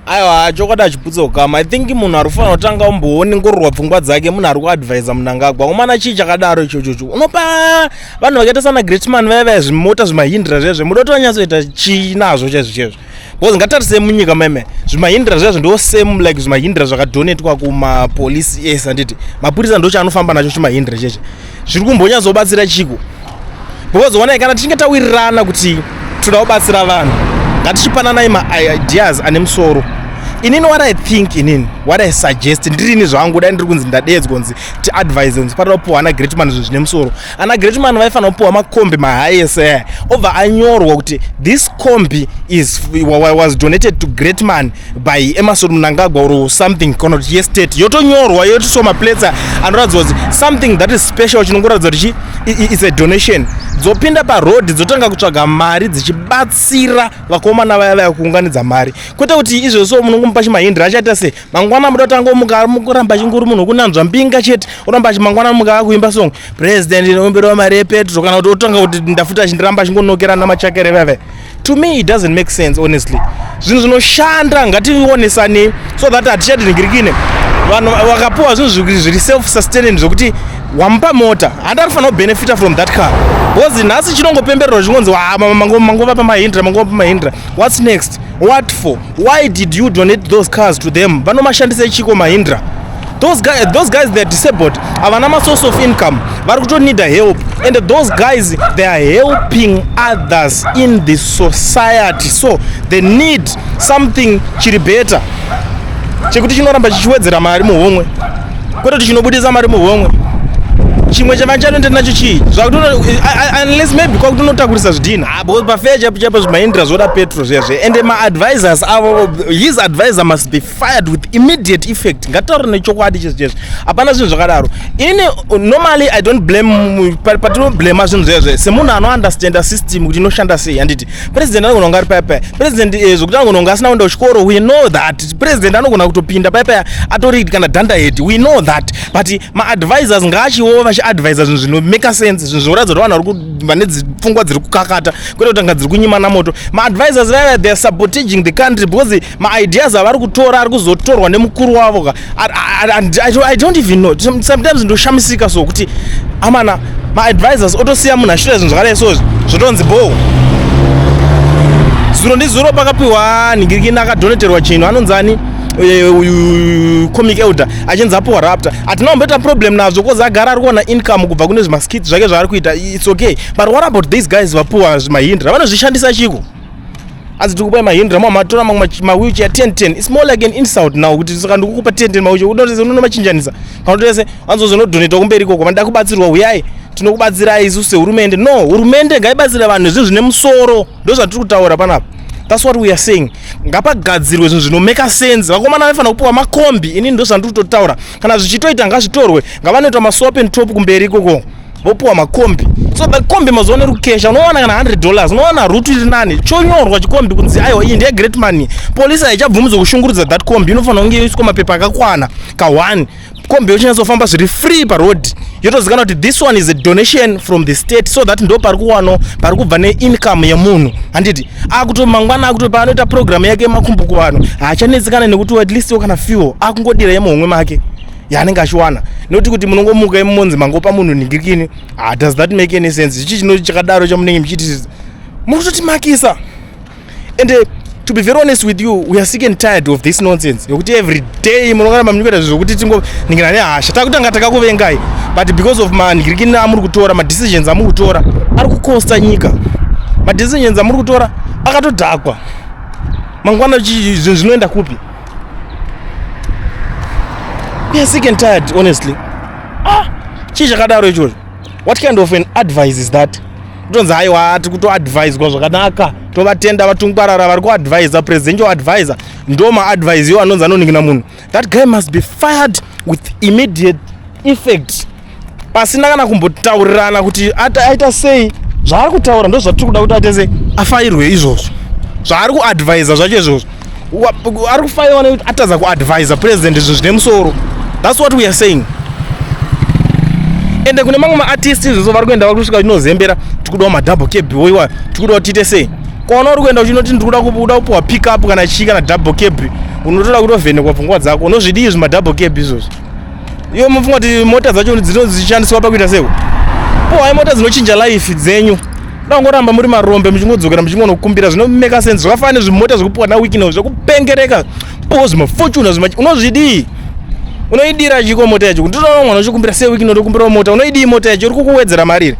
aiwa chokwadi chiputsoka I think munhu ari kufanira kutanga umbooningorwa pfungwa dzake munhu ari kuadvhaisa Mnangagwa umana chii chakadaro ichocho unopa vanhu vakaita sana Greatman vaya zvimota zvimahindira zvezve muda kutonyatsoita chii nazvo chezvo because ngatarise munyika meme zvimahindira zvezvo ndo same like zvimahindira zvakadonetwa kumapolisi ese handiti mapurisa ndo chaanofamba nacho chimahindira cheche zviri kumbonyatsobatsira chiko because onai kana tichinge tawirirana kuti toda kubatsira vanhu ngatichipananai ma-ideas ane musoro inini what I think what I suggest ndirini zvangu dai ndiri kunzi ndadedzwa kunzi ti-advise kunzi patira kupuwa ana Greatman zvinhu zvine musoro ana Greatman vaifanira kupuwa makombi mahighese obva anyorwa kuti this kombi was donated to Greatman by Emerson Mnangagwa or something kana kuti yestate yotonyorwa yotisoma plates anoratidza kuti something that is special chinongoratidza kuti it's a donation dzopinda paroad dzotanga kutsvaga mari dzichibatsira vakomana vaya kuunganidza mari kwete kuti izvozvo munongomupa chimahindira achaita se mangwana muda kutanga mukuramba chinguru munhu kunanzva mbinga chete uramba chimangwana muka kuimba song president inomberawo mari yepetro kana kuti otanga kuti ndafuta chindiramba chingonokera namachakere veve. To me it doesn't make sense honestly. Zvinhu zvinoshanda ngationesane so that hatichadiningirikine vanhu vakapuwa zvinhu zviri self sustaining zvokuti wamupa mota handarifanira kubenefita from that car because nhasi chinongopembererwa chingonzi mangova pamahindira. What's next? What for? Why did you donate those cars to them? Vanomashandisa chiko mahindira. Those guys they are disabled, havana ma source of income, vari kutonida help, and those guys they are helping others in the society, so they need something chiri better chekuti chinoramba chichiwedzera mari muhomwe kwete kuti chinobudisa mari muhomwe. Chimwe chavachanoenda nacho chii unless maybe kwakutonotakurisa zvidhina because pafeya chapo zvimahindira zvoda petro zvezve and ma-advisors avo his advisor must be fired with immediate effect. Ngataure nechokwadi chezvo hapana zvinhu zvakadaro. Ini normally I don't blame patinoblema zvinhu zvezve semunhu anounderstanda system kuti inoshanda sei handiti president anogona kunge ari payapaya president zvokuti anogona kunge asina kuenda kuchikoro we know that president anogona kutopinda payapaya atori kana dandahedi we know that but ma-advisors ngaachiwo vachiadvisa zvinhu zvinomake sense zvinhu zvinoratidza kuti vanhu vane pfungwa dziri kukakata kwete kutanga dziri kunyima namoto. Ma-advisors vaya they are sabotaging the country because ma-ideas avari kutora ari kuzotorwa nemukuru wavo. I don't even know sometimes ndoshamisika so kuti amana ma-advisors otosiya munhu ashira zvinhu zvakadai sozvo zvotonzi bo zuro ndizuro pakapiwa ningirikini akadoneterwa chinhu anonzani comic elder achinzi apuwa raptor atinaomboita problem nazvo kozi agara ari kuona income kubva kune zvimaskits zvake zvaari kuita it's okay but what about these guys vapuwa zvimahindira vanozvishandisa chiko asi tikupai mahindira matora mawheelchair 10 it's more like an insult now kuti saka ndikukupa 10 mawheelchair unomachinjanisa kana tese vanzozonodoneta kumberi koko vanida kubatsirwa uyai tinokubatsirai isu sehurumende. No, hurumende ngaibatsire vanhu zvinhu zvine musoro ndo zvatiri kutaura panapa. That's what we are saying. Ngapagadzirwe zvinhu zvinomake sense. Vakomana vaifanira kupuwa makombi inini ndo zvandiri kutotaura kana zvichitoita ngazvitorwe ngavanoita maswap and top kumberi ikoko vopuwa makombi so the kombi mazoone rukesha unowana kana $100 unowana rutu iri nani chonyorwa chikombi kunzi aiwa iyi ndiye Greatman polisi haichabvumidzwa kushungurudza that kombi inofanira kunge yoiswa mapepa akakwana ka1 kombi yochinyatsoifamba zviri free paroad yotozikanwa kuti this one is a donation from the state so that ndo pari kuwano pari kubva neincome yemunhu handiti akutomangwana akutopa anoita program yake yemakumbuko vanhu haachanetsekana nekuti at least kana fuel akungodira yemuhomwe make yaanenge achiwana nekuti kuti munongomuka imonzi mangopa munhu ningirikini does that make any sense? Ichi chino chakadaro chamunenge muchiti muri kutotimakisa and to be very honest with you we are sick and tired of this nonsense yokuti every day munongana munoita zvokuti tingoningira nehasha takutanga takakuvengai but because of maningirikini amuri kutora madecisions amuri kutora ari kukosta nyika madecisions amuri kutora akatodhakwa mangwana zvinhu zvinoenda kupi? We are sick and tired honestly. Chii chakadaro ichocho? What kind of an advice is that? Kutonzi aiwa ati kutoadvise kwa zvakanaka tovatenda vatungwarara vari kuadvisa president yoadvisa ndo maadvise yo anonzi anoningina munhu. That guy must be fired with immediate effect pasina kana kumbotaurirana kuti aita sei zvaari kutaura ndo zvatiri kuda kuti atese afairwe izvozvo zvaari kuadvisa zvacho izvozvo ari kufaiwa nekuti atadza kuadvisa president zvinhu zvine musoro. That's what we are saying. Ende kune mamwe maartists izvozvo vari kuenda vari kusvika chinozembera tikudawo madouble cab woiwa tikudawo tiite sei kwaona uri kuenda uchinoti ndikuda kupuwa pick up kana chii kana double cab unotoda kutovhenekwa pfungwa dzako. Unozvidii zvimadouble cab izvozvo? Iwe mufunga kuti mota dzacho dzinozishandiswa pakuita seko? Hai mota dzinochinja life dzenyu. Ndangoramba muri marombe muchingodzokera muchingonokumbira zvinomeka sense. Zvakafanana nezvimota zvekupuwa nawikino zvekupengereka. Zvimafortune unozvidii? Unoidira chiko mota yacho. Ndinoona mwana uchikumbira sewikino ndokumbira mota. Unoidii mota yacho? Uri kukuwedzera mari.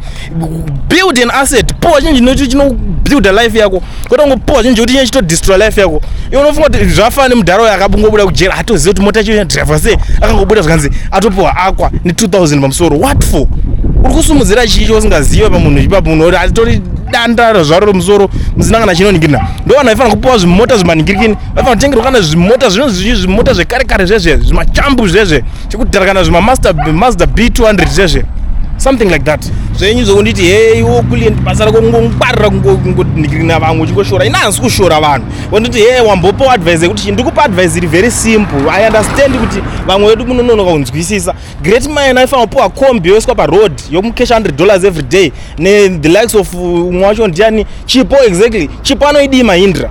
Build an asset. Poa chinji nocho chino build a life yako. Kwete ungopoa chinji kuti chito destroy life yako. Iwe unofunga kuti zvafanana nemudharo yakabungobuda kujera atoziva kuti mota yacho driver sei akangobuda zvakanzi atopuwa akwa ne 2000 pamusoro. What for? Uri kusumudzira chicho usingazive pamunhu ipapo munhu atori danda zvaro romusoro musina kana chinoningirina. Ndo vanhu vaifana kupuwa zvimota zvimaningirikini. Vaifana kutengerwa kana zvimota zvinonzi zvimota zvekare kare zvezve zvimachambu zvezve chekudhara kana Mazda B200 zvezve. Something like that. Zvenyu zvokunditi hey wokuliye basa rako ngongwarira kungoningirina vamwe uchingoshora. Ina hansi kushora vanhu. Wonditi hey wambopa advice yekuti ndikupa advice iri very simple. I understand kuti vamwe vedu munonoka kunzwisisa. Great man aifana kupuwa kombi yoiswa pa road yomukesha $100 every day ne the likes of mwacho ndiani chipo exactly. Chipo anoidi Mahindra.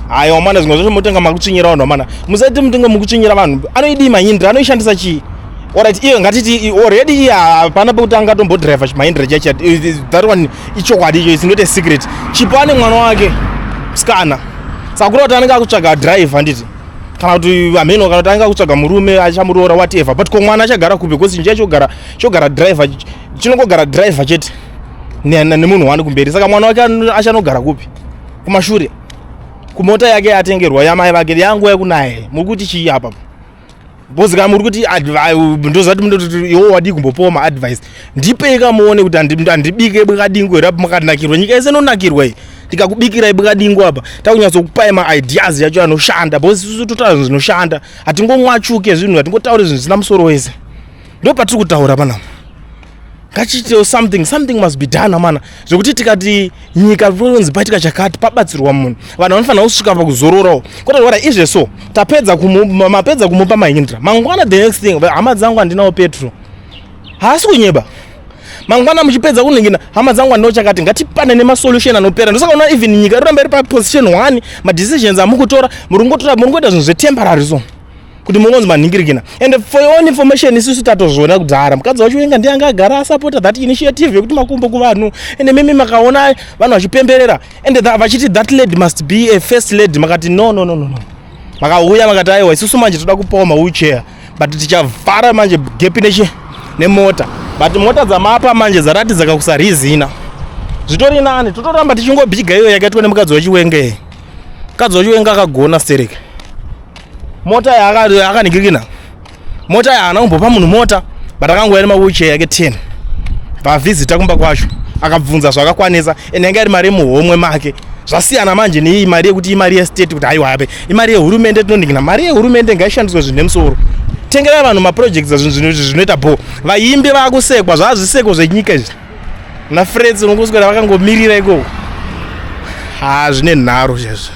Hayi wamana zvinhu zvose motenga makuchinyira vanhu wamana. Musati mutenga mukuchinyira vanhu. Anoidi Mahindra anoishandisa chii? Alright, iyo ngatiti already iya hapana pekuti angatombodrive Mahindra chacha. That one ichokwadi icho, it's not a secret. Chipo ane mwana wake Skana. Sakura kuti anenge akutsvaga drive handiti. Kana kuti ameno kana kuti anenge akutsvaga murume achamuroora whatever. But ko mwana achagara kupi because nje chogara driver chinongogara driver chete. Nemunhu wani kumberi. Saka mwana wake achanogara kupi? Kumashure. Kumota yake atengerwa yamai vake yangu yakunaye. Mukuti chii apa? Bozika muri kuti ndozati iwo wadi kumbopowa maadvice. Ndipeka muone kuti andibike bukadingo rapo makadinakirwa. Nyika yese inonakirwa iyi. Tikakubikira ibukadingo apa. Takunyatsokupai maideas yacho anoshanda. Bosi isusu totaura zvinoshanda. Hatingomwachuke zvinhu, hatingotaure zvinhu zvisina musoro wese. Ndo patiri kutaura panapa. Ngachitewo something must be done mana. Zvokuti tikati nyika ronzi paitika chakati pabatsirwa munhu. Vanhu vanofanira kusvika pakuzororawo. Kwete wara izve so. Tapedza kumupa Mahindra. Mangwana the next thing hama dzangu andinawo petrol. Haasi kunyeba. Mangwana muchipedza kuningina hama dzangu andinawo chakati ngatipane nemasolution anopera. Ndosaka unoona even nyika iramba iri pa position 1 ma decisions amukutora muringotora muringoita zvinhu zvetemporary so. Kuti mungonzi maningirikina. And for your own information isusu tatozvona kudhara mukadzi wacho wenga ndiye anga agara support that initiative yekuti makumbo kuvanhu ende mimi makaona vanhu vachipemberera and vachiti that lady must be a first lady makati no makauya makati aiwa isusu manje toda kupawo mawheelchair but tichavhara manje gap nemota but mota dzamapa manje dzarati dzakakusarizina zvitori nani totoramba tichingobhiga iyo yakaitwa nemukadzi wachiwenge. Mukadzi wachiwenge akagona stereke. Mota yakaningirikina. Mota yaana kumbopa munhu mota but akangoya nemawheelchair yake 10. Pavhizita kumba kwacho akabvunza zvakakwanisa ende yanga iri mari muhomwe make. Zvasiyana manje nei mari yekuti imari yestate kuti haiwa yape. Imari yehurumende tinoningina. Mari yehurumende ngaishandiswe zvinhu nemusoro. Tengera vanhu maprojects zvinoita bo. Vaimbi vakusekwa zvazviseko zvenyika izvi. Na friends unongoswera vakangomirira ikoko. Zvine nharo izvozvo.